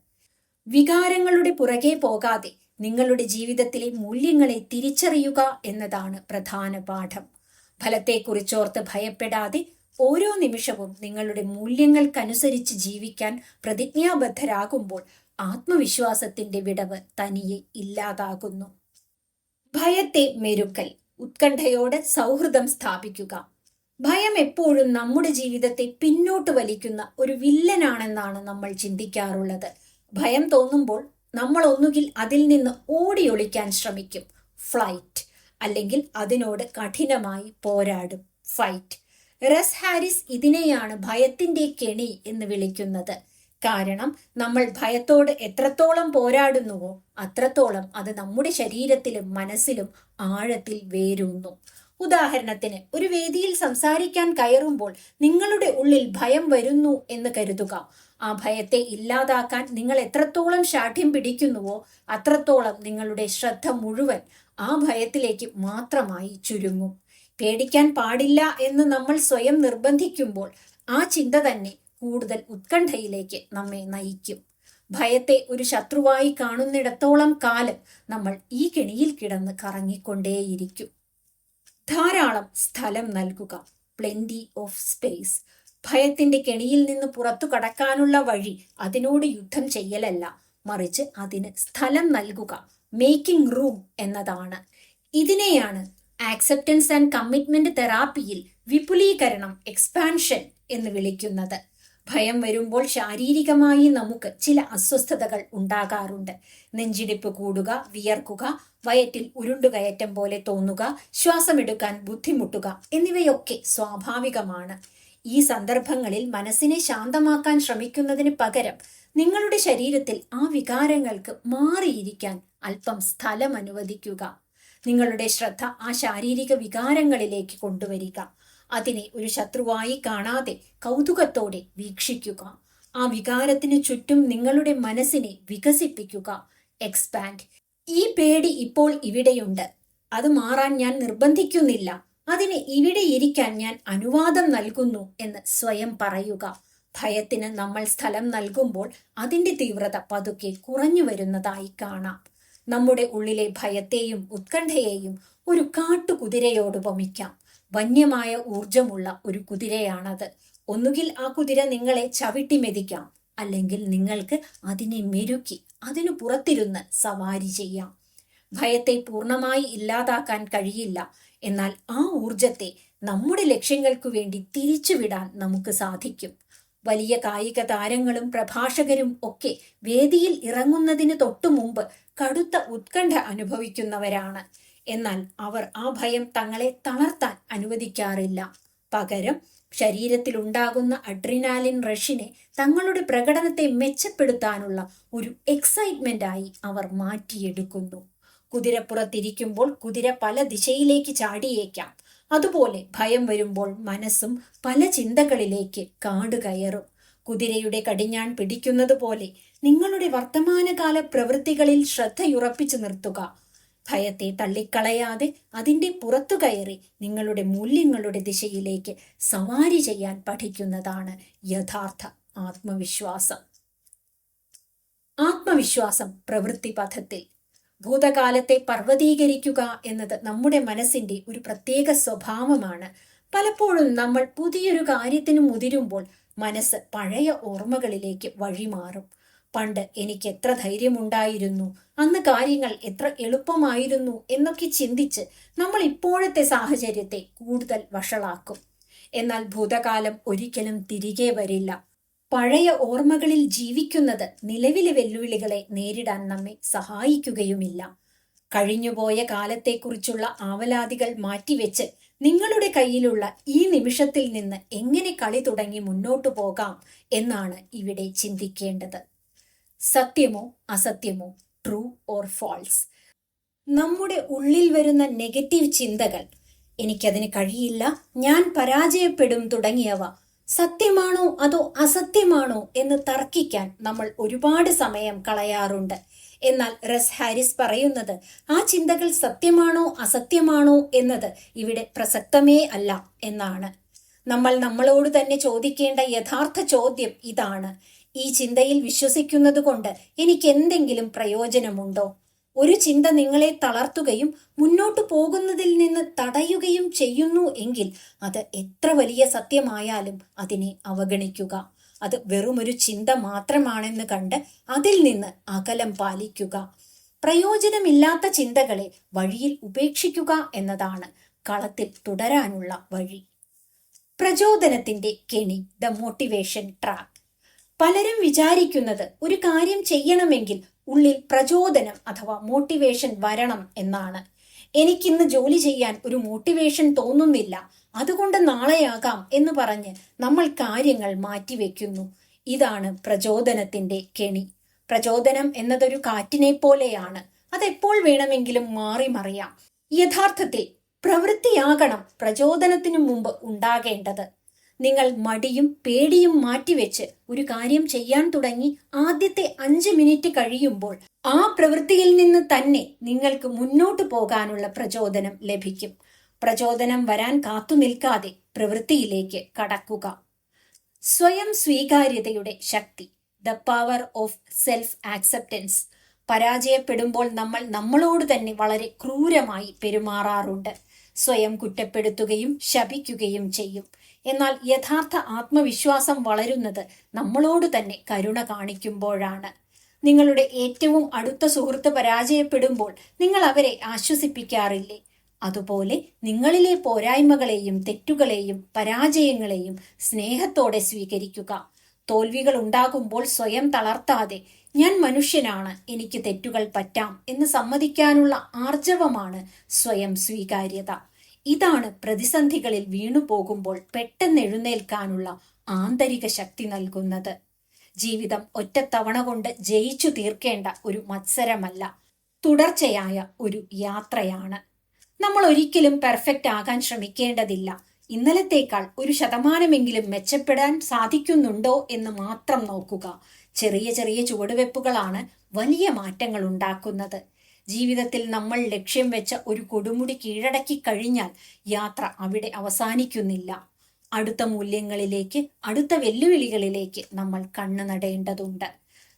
വികാരങ്ങളുടെ പുറകെ പോകാതെ നിങ്ങളുടെ ജീവിതത്തിലെ മൂല്യങ്ങളെ തിരിച്ചറിയുക എന്നതാണ് പ്രധാന പാഠം. ഫലത്തെക്കുറിച്ചോർത്ത് ഭയപ്പെടാതെ ഓരോ നിമിഷവും നിങ്ങളുടെ മൂല്യങ്ങൾക്കനുസരിച്ച് ജീവിക്കാൻ പ്രതിജ്ഞാബദ്ധരാകുമ്പോൾ ആത്മവിശ്വാസത്തിന്റെ വിടവ് തനിയെ ഇല്ലാതാകുന്നു. ഭയത്തെ മെരുക്കൽ, ഉത്കണ്ഠയോട് സൗഹൃദം സ്ഥാപിക്കുക. ഭയം എപ്പോഴും നമ്മുടെ ജീവിതത്തെ പിന്നോട്ട് വലിക്കുന്ന ഒരു വില്ലനാണെന്നാണ് നമ്മൾ ചിന്തിക്കാറുള്ളത്. ഭയം തോന്നുമ്പോൾ നമ്മൾ ഒന്നുകിൽ അതിൽ നിന്ന് ഓടിയൊളിക്കാൻ ശ്രമിക്കും, ഫ്ലൈറ്റ്, അല്ലെങ്കിൽ അതിനോട് കഠിനമായി പോരാടും, ഫൈറ്റ്. റസ് ഹാരിസ് ഇതിനെയാണ് ഭയത്തിന്റെ കെണി എന്ന് വിളിക്കുന്നത്. കാരണം നമ്മൾ ഭയത്തോട് എത്രത്തോളം പോരാടുന്നുവോ അത്രത്തോളം അത് നമ്മുടെ ശരീരത്തിലും മനസ്സിലും ആഴത്തിൽ വേരൂന്നു. ഉദാഹരണത്തിന്, ഒരു വേദിയിൽ സംസാരിക്കാൻ കയറുമ്പോൾ നിങ്ങളുടെ ഉള്ളിൽ ഭയം വരുന്നു എന്ന് കരുതുക. ആ ഭയത്തെ ഇല്ലാതാക്കാൻ നിങ്ങൾ എത്രത്തോളം ശാഠ്യം പിടിക്കുന്നുവോ അത്രത്തോളം നിങ്ങളുടെ ശ്രദ്ധ മുഴുവൻ ആ ഭയത്തിലേക്ക് മാത്രമായി ചുരുങ്ങും. പേടിക്കാൻ പാടില്ല എന്ന് നമ്മൾ സ്വയം നിർബന്ധിക്കുമ്പോൾ ആ ചിന്ത തന്നെ കൂടുതൽ ഉത്കണ്ഠയിലേക്ക് നമ്മെ നയിക്കും. ഭയത്തെ ഒരു ശത്രുവായി കാണുന്നിടത്തോളം കാലം നമ്മൾ ഈ കെണിയിൽ കിടന്ന് കറങ്ങിക്കൊണ്ടേയിരിക്കും. ധാരാളം സ്ഥലം നൽകുക, പ്ലെന്റി ഓഫ് സ്പേസ്. ഭയത്തിന്റെ കെണിയിൽ നിന്ന് പുറത്തു കടക്കാനുള്ള വഴി അതിനോട് യുദ്ധം ചെയ്യലല്ല, മറിച്ച് അതിന് സ്ഥലം നൽകുക, മേക്കിംഗ് റൂം എന്നതാണ്. ഇതിനെയാണ് ആക്സെപ്റ്റൻസ് ആൻഡ് കമ്മിറ്റ്മെന്റ് തെറാപ്പിയിൽ വിപുലീകരണം, എക്സ്പാൻഷൻ എന്ന് വിളിക്കുന്നത്. ഭയം വരുമ്പോൾ ശാരീരികമായി നമുക്ക് ചില അസ്വസ്ഥതകൾ ഉണ്ടാകാറുണ്ട്. നെഞ്ചിടിപ്പ് കൂടുക, വിയർക്കുക, വയറ്റിൽ ഉരുണ്ടുകയറ്റം പോലെ തോന്നുക, ശ്വാസമെടുക്കാൻ ബുദ്ധിമുട്ടുക എന്നിവയൊക്കെ സ്വാഭാവികമാണ്. ഈ സന്ദർഭങ്ങളിൽ മനസ്സിനെ ശാന്തമാക്കാൻ ശ്രമിക്കുന്നതിന് പകരം നിങ്ങളുടെ ശരീരത്തിൽ ആ വികാരങ്ങൾക്ക് മാറിയിരിക്കാൻ അല്പം സ്ഥലം അനുവദിക്കുക. നിങ്ങളുടെ ശ്രദ്ധ ആ ശാരീരിക വികാരങ്ങളിലേക്ക് കൊണ്ടുവരിക. അതിനെ ഒരു ശത്രുവായി കാണാതെ കൗതുകത്തോടെ വീക്ഷിക്കുക. ആ വികാരത്തിന് ചുറ്റും നിങ്ങളുടെ മനസ്സിനെ വികസിപ്പിക്കുക, എക്സ്പാൻഡ്. ഈ പേടി ഇപ്പോൾ ഇവിടെയുണ്ട്, അത് മാറാൻ ഞാൻ നിർബന്ധിക്കുന്നില്ല, അതിന് ഇവിടെ ഇരിക്കാൻ ഞാൻ അനുവാദം നൽകുന്നു എന്ന് സ്വയം പറയുക. ഭയത്തിന് നമ്മൾ സ്ഥലം നൽകുമ്പോൾ അതിന്റെ തീവ്രത പതുക്കെ കുറഞ്ഞു വരുന്നതായി കാണാം. നമ്മുടെ ഉള്ളിലെ ഭയത്തെയും ഉത്കണ്ഠയെയും ഒരു കാട്ടുകുതിരയോട് ഉപമിക്കാം. വന്യമായ ഊർജമുള്ള ഒരു കുതിരയാണത്. ഒന്നുകിൽ ആ കുതിര നിങ്ങളെ ചവിട്ടി മെതിക്കാം, അല്ലെങ്കിൽ നിങ്ങൾക്ക് അതിനെ മെരുക്കി അതിനു പുറത്തിരുന്ന് സവാരി ചെയ്യാം. ഭയത്തെ പൂർണ്ണമായി ഇല്ലാതാക്കാൻ കഴിയില്ല, എന്നാൽ ആ ഊർജത്തെ നമ്മുടെ ലക്ഷ്യങ്ങൾക്കു വേണ്ടി തിരിച്ചുവിടാൻ നമുക്ക് സാധിക്കും. വലിയ കായിക താരങ്ങളും പ്രഭാഷകരും ഒക്കെ വേദിയിൽ ഇറങ്ങുന്നതിന് തൊട്ടു മുമ്പ് കടുത്ത ഉത്കണ്ഠ അനുഭവിക്കുന്നവരാണ്. എന്നാൽ അവർ ആ ഭയം തങ്ങളെ തളർത്താൻ അനുവദിക്കാറില്ല. പകരം ശരീരത്തിലുണ്ടാകുന്ന അഡ്രിനാലിൻ റഷിനെ തങ്ങളുടെ പ്രകടനത്തെ മെച്ചപ്പെടുത്താനുള്ള ഒരു എക്സൈറ്റ്മെന്റ് ആയി അവർ മാറ്റിയെടുക്കുന്നു. കുതിരപ്പുറത്തിരിക്കുമ്പോൾ കുതിര പല ദിശയിലേക്ക് ചാടിയേക്കാം. അതുപോലെ ഭയം വരുമ്പോൾ മനസ്സും പല ചിന്തകളിലേക്ക് കാടുകയറും. കുതിരയുടെ കടിഞ്ഞാൺ പിടിക്കുന്നത് പോലെ നിങ്ങളുടെ വർത്തമാനകാല പ്രവൃത്തികളിൽ ശ്രദ്ധയുറപ്പിച്ചു നിർത്തുക. ഭയത്തെ തള്ളിക്കളയാതെ അതിന്റെ പുറത്തു കയറി നിങ്ങളുടെ മൂല്യങ്ങളുടെ ദിശയിലേക്ക് സവാരി ചെയ്യാൻ പഠിക്കുന്നതാണ് യഥാർത്ഥ ആത്മവിശ്വാസം. ആത്മവിശ്വാസം പ്രവൃത്തി പഥത്തിൽ. ഭൂതകാലത്തെ പർവ്വതീകരിക്കുക എന്നത് നമ്മുടെ മനസ്സിന്റെ ഒരു പ്രത്യേക സ്വഭാവമാണ്. പലപ്പോഴും നമ്മൾ പുതിയൊരു കാര്യത്തിന് മുതിരുമ്പോൾ മനസ്സ് പഴയ ഓർമ്മകളിലേക്ക് വഴിമാറും. പണ്ട് എനിക്ക് എത്ര ധൈര്യമുണ്ടായിരുന്നു, അന്ന് കാര്യങ്ങൾ എത്ര എളുപ്പമായിരുന്നു എന്നൊക്കെ ചിന്തിച്ച് നമ്മൾ ഇപ്പോഴത്തെ സാഹചര്യത്തെ കൂടുതൽ വഷളാക്കും. എന്നാൽ ഭൂതകാലം ഒരിക്കലും തിരികെ വരില്ല. പഴയ ഓർമ്മകളിൽ ജീവിക്കുന്നത് നിലവിലെ വെല്ലുവിളികളെ നേരിടാൻ നമ്മെ സഹായിക്കുകയുമില്ല. കഴിഞ്ഞുപോയ കാലത്തെക്കുറിച്ചുള്ള ആവലാതികൾ മാറ്റിവെച്ച് നിങ്ങളുടെ കയ്യിലുള്ള ഈ നിമിഷത്തിൽ നിന്ന് എങ്ങനെ കളി തുടങ്ങി മുന്നോട്ടു പോകാം എന്നാണ് ഇവിടെ ചിന്തിക്കേണ്ടത്. സത്യമോ അസത്യമോ, ട്രൂ ഓർ ഫാൾസ്. നമ്മുടെ ഉള്ളിൽ വരുന്ന നെഗറ്റീവ് ചിന്തകൾ, എനിക്കതിന് കഴിയില്ല, ഞാൻ പരാജയപ്പെടും തുടങ്ങിയവ സത്യമാണോ അതോ അസത്യമാണോ എന്ന് തർക്കിക്കാൻ നമ്മൾ ഒരുപാട് സമയം കളയാറുണ്ട്. എന്നാൽ റസ് ഹാരിസ് പറയുന്നത് ആ ചിന്തകൾ സത്യമാണോ അസത്യമാണോ എന്നത് ഇവിടെ പ്രസക്തമേ അല്ല എന്നാണ്. നമ്മൾ നമ്മളോട് തന്നെ ചോദിക്കേണ്ട യഥാർത്ഥ ചോദ്യം ഇതാണ്: ഈ ചിന്തയിൽ വിശ്വസിക്കുന്നത് കൊണ്ട് എനിക്ക് എന്തെങ്കിലും പ്രയോജനമുണ്ടോ? ഒരു ചിന്ത നിങ്ങളെ തളർത്തുകയും മുന്നോട്ടു പോകുന്നതിൽ നിന്ന് തടയുകയും ചെയ്യുന്നു എങ്കിൽ അത് എത്ര വലിയ സത്യമായാലും അതിനെ അവഗണിക്കുക. അത് വെറുമൊരു ചിന്ത മാത്രമാണെന്ന് കണ്ട് അതിൽ നിന്ന് അകലം പാലിക്കുക. പ്രയോജനമില്ലാത്ത ചിന്തകളെ വഴിയിൽ ഉപേക്ഷിക്കുക എന്നതാണ് കളത്തിൽ തുടരാനുള്ള വഴി. പ്രചോദനത്തിന്റെ കെണി, ദ മോട്ടിവേഷൻ ട്രാപ്പ്. പലരും വിചാരിക്കുന്നത് ഒരു കാര്യം ചെയ്യണമെങ്കിൽ ഉള്ളിൽ പ്രചോദനം അഥവാ മോട്ടിവേഷൻ വരണം എന്നാണ്. എനിക്കിന്ന് ജോലി ചെയ്യാൻ ഒരു മോട്ടിവേഷൻ തോന്നുന്നില്ല, അതുകൊണ്ട് നാളെയാകാം എന്ന് പറഞ്ഞ് നമ്മൾ കാര്യങ്ങൾ മാറ്റിവെക്കുന്നു. ഇതാണ് പ്രചോദനത്തിന്റെ കെണി. പ്രചോദനം എന്നതൊരു കാറ്റിനെ പോലെയാണ്, അതെപ്പോൾ വേണമെങ്കിലും മാറി മറിയാം. യഥാർത്ഥത്തിൽ പ്രവൃത്തിയാകണം പ്രചോദനത്തിനു മുമ്പ് ഉണ്ടാകേണ്ടത്. നിങ്ങൾ മടിയും പേടിയും മാറ്റിവെച്ച് ഒരു കാര്യം ചെയ്യാൻ തുടങ്ങി ആദ്യത്തെ 5 മിനിറ്റ് കഴിയുമ്പോൾ ആ പ്രവൃത്തിയിൽ നിന്ന് തന്നെ നിങ്ങൾക്ക് മുന്നോട്ട് പോകാനുള്ള പ്രചോദനം ലഭിക്കും. പ്രചോദനം വരാൻ കാത്തു നിൽക്കാതെ പ്രവൃത്തിയിലേക്ക് കടക്കുക. സ്വയം സ്വീകാര്യതയുടെ ശക്തി, the power of self acceptance. പരാജയപ്പെടുമ്പോൾ നമ്മൾ നമ്മളോട് തന്നെ വളരെ ക്രൂരമായി പെരുമാറാറുണ്ട്. സ്വയം കുറ്റപ്പെടുത്തുകയും ശപിക്കുകയും ചെയ്യും. എന്നാൽ യഥാർത്ഥ ആത്മവിശ്വാസം വളരുന്നത് നമ്മളോട് തന്നെ കരുണ കാണിക്കുമ്പോഴാണ്. നിങ്ങളുടെ ഏറ്റവും അടുത്ത സുഹൃത്ത് പരാജയപ്പെടുമ്പോൾ നിങ്ങൾ അവരെ ആശ്വസിപ്പിക്കാറില്ലേ? അതുപോലെ നിങ്ങളിലെ പോരായ്മകളെയും തെറ്റുകളെയും പരാജയങ്ങളെയും സ്നേഹത്തോടെ സ്വീകരിക്കുക. തോൽവികൾ ഉണ്ടാകുമ്പോൾ സ്വയം തളർത്താതെ ഞാൻ മനുഷ്യനാണ്, എനിക്ക് തെറ്റുകൾ പറ്റാം എന്ന് സമ്മതിക്കാനുള്ള ആർജവമാണ് സ്വയം സ്വീകാര്യത. ഇതാണ് പ്രതിസന്ധികളിൽ വീണു പോകുമ്പോൾ പെട്ടെന്ന് എഴുന്നേൽക്കാനുള്ള ആന്തരിക ശക്തി നൽകുന്നത്. ജീവിതം ഒറ്റത്തവണ കൊണ്ട് ജയിച്ചു തീർക്കേണ്ട ഒരു മത്സരമല്ല, തുടർച്ചയായ ഒരു യാത്രയാണ്. നമ്മൾ ഒരിക്കലും പെർഫെക്റ്റ് ആകാൻ ശ്രമിക്കേണ്ടതില്ല. ഇന്നലത്തേക്കാൾ 1% മെച്ചപ്പെടാൻ സാധിക്കുന്നുണ്ടോ എന്ന് മാത്രം നോക്കുക. ചെറിയ ചെറിയ ചുവടുവെപ്പുകളാണ് വലിയ മാറ്റങ്ങൾ ഉണ്ടാക്കുന്നത്. ജീവിതത്തിൽ നമ്മൾ ലക്ഷ്യം വെച്ച ഒരു കൊടുമുടി കീഴടക്കി കഴിഞ്ഞാൽ യാത്ര അവിടെ അവസാനിക്കുന്നില്ല. അടുത്ത മൂല്യങ്ങളിലേക്ക്, അടുത്ത വെല്ലുവിളികളിലേക്ക് നമ്മൾ കണ്ണു നടേണ്ടതുണ്ട്.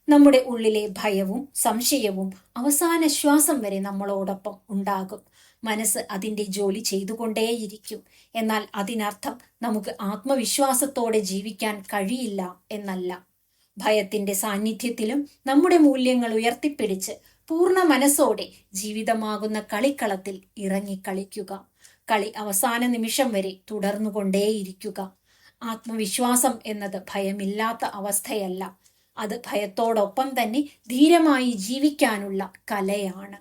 നമ്മുടെ ഉള്ളിലെ ഭയവും സംശയവും അവസാന ശ്വാസം വരെ നമ്മളോടൊപ്പം ഉണ്ടാകും. മനസ്സ് അതിൻ്റെ ജോലി ചെയ്തുകൊണ്ടേയിരിക്കും. എന്നാൽ അതിനർത്ഥം നമുക്ക് ആത്മവിശ്വാസത്തോടെ ജീവിക്കാൻ കഴിയില്ല എന്നല്ല. ഭയത്തിന്റെ സാന്നിധ്യത്തിലും നമ്മുടെ മൂല്യങ്ങൾ ഉയർത്തിപ്പിടിച്ച് പൂർണ്ണ മനസ്സോടെ ജീവിതമാകുന്ന കളിക്കളത്തിൽ ഇറങ്ങിക്കളിക്കുക. കളി അവസാന നിമിഷം വരെ തുടർന്നുകൊണ്ടേയിരിക്കുക. ആത്മവിശ്വാസം എന്നത് ഭയമില്ലാത്ത അവസ്ഥയല്ല, അത് ഭയത്തോടൊപ്പം തന്നെ ധീരമായി ജീവിക്കാനുള്ള കലയാണ്.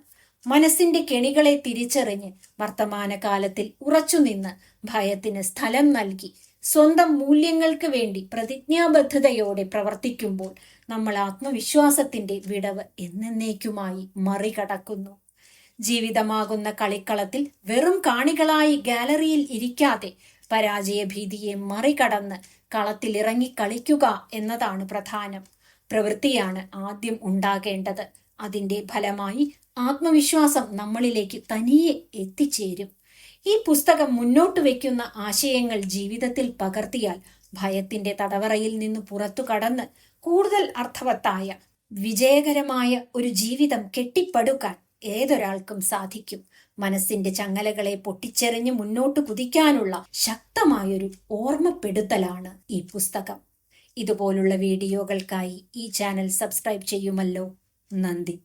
മനസ്സിന്റെ കെണികളെ തിരിച്ചറിഞ്ഞ് വർത്തമാനകാലത്തിൽ ഉറച്ചുനിന്ന് ഭയത്തിന് സ്ഥലം നൽകി സ്വന്തം മൂല്യങ്ങൾക്ക് വേണ്ടി പ്രതിജ്ഞാബദ്ധതയോടെ പ്രവർത്തിക്കുമ്പോൾ നമ്മൾ ആത്മവിശ്വാസത്തിന്റെ വിടവ് എന്നേക്കുമായി മറികടക്കുന്നു. ജീവിതമാകുന്ന കളിക്കളത്തിൽ വെറും കാണികളായി ഗാലറിയിൽ ഇരിക്കാതെ പരാജയഭീതിയെ മറികടന്ന് കളത്തിലിറങ്ങി കളിക്കുക എന്നതാണ് പ്രധാനം. പ്രവൃത്തിയാണ് ആദ്യം ഉണ്ടാകേണ്ടത്. അതിന്റെ ഫലമായി ആത്മവിശ്വാസം നമ്മളിലേക്ക് തനിയെ എത്തിച്ചേരും. ഈ പുസ്തകം മുന്നോട്ട് വയ്ക്കുന്ന ആശയങ്ങൾ ജീവിതത്തിൽ പകർത്തിയാൽ ഭയത്തിന്റെ തടവറയിൽ നിന്ന് പുറത്തു കടന്ന് കൂടുതൽ അർത്ഥവത്തായ വിജയകരമായ ഒരു ജീവിതം കെട്ടിപ്പടുക്കാൻ ഏതൊരാൾക്കും സാധിക്കും. മനസ്സിന്റെ ചങ്ങലകളെ പൊട്ടിച്ചെറിഞ്ഞ് മുന്നോട്ട് കുതിക്കാനുള്ള ശക്തമായൊരു ഓർമ്മപ്പെടുത്തലാണ് ഈ പുസ്തകം. ഇതുപോലുള്ള വീഡിയോകൾക്കായി ഈ ചാനൽ സബ്സ്ക്രൈബ് ചെയ്യുമല്ലോ. നന്ദി.